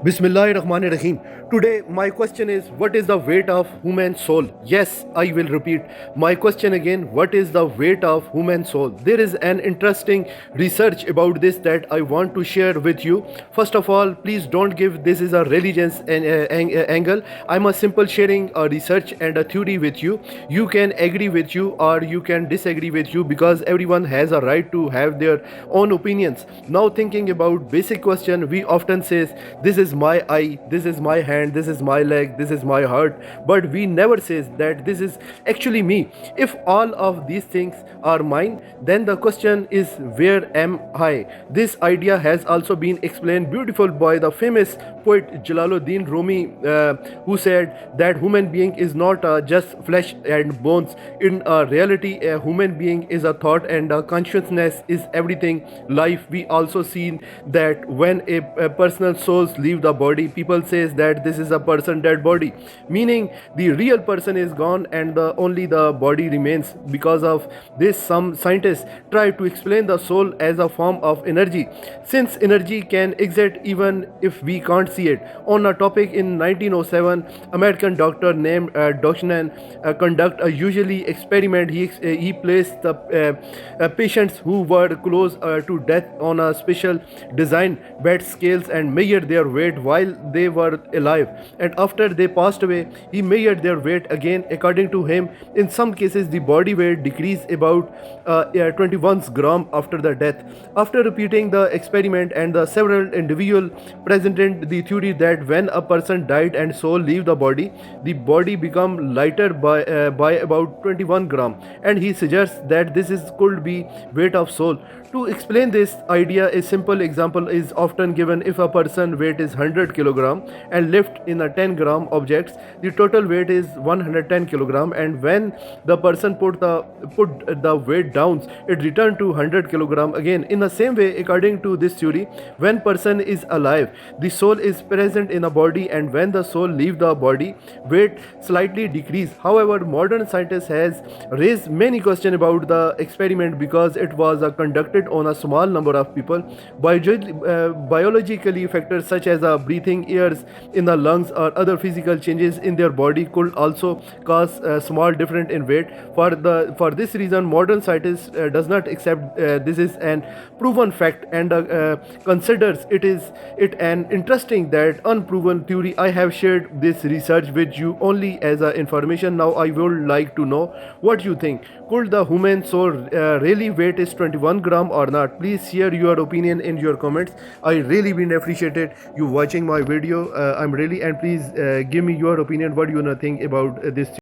Bismillahirrahmanirrahim. Today, my question is, what is the weight of human soul? Yes, I will repeat my question again. What is the weight of human soul? There is an interesting research about this that I want to share with you. First of all, please don't give this is a religious angle. I'm a simple sharing a research and a theory with you. You can agree with you or you can disagree with you because everyone has a right to have their own opinions. Now, thinking about basic question, we often say this is my eye, this is my hand, this is my leg, this is my heart, but we never says that this is actually me. If all of these things are mine, then the question is where am I? This idea has also been explained beautiful by the famous poet Jalaluddin Rumi, who said that human being is not just flesh and bones. In reality, a human being is a thought and a consciousness is everything. Life. We also seen that when a personal souls leave the body, people says that this is a person dead body, meaning the real person is gone and only the body remains. Because of this, some scientists try to explain the soul as a form of energy, since energy can exist even if we can't see it. On a topic in 1907, American doctor named Duncan conduct a usually experiment. He placed the patients who were close to death on a special design bed scales and measured their weight while they were alive, and after they passed away he measured their weight again. According to him, in some cases the body weight decreased about 21 gram after the death. After repeating the experiment, and the several individuals presented the theory that when a person died and soul leave the body become lighter by about 21 gram, and he suggests that this is could be weight of soul. To explain this idea, a simple example is often given. If a person weight is 100 kilogram and lift in a 10 gram objects, the total weight is 110 kilogram, and when the person put the weight down, it returned to 100 kilogram again. In the same way, according to this theory, when person is alive, the soul is present in a body, and when the soul leave the body, weight slightly decrease. However, modern scientists has raised many questions about the experiment because it was conducted on a small number of people. Biologically, factors such as breathing airs in the lungs or other physical changes in their body could also cause a small difference in weight. For this reason, modern scientists does not accept this is an proven fact, and considers it an interesting that unproven theory. I have shared this research with you only as information. Now I would like to know what you think. Could the human soul really weight is 21 gram or not? Please share your opinion in your comments. I really been appreciated you watching my video. I'm really, and please give me your opinion. What do you think about this?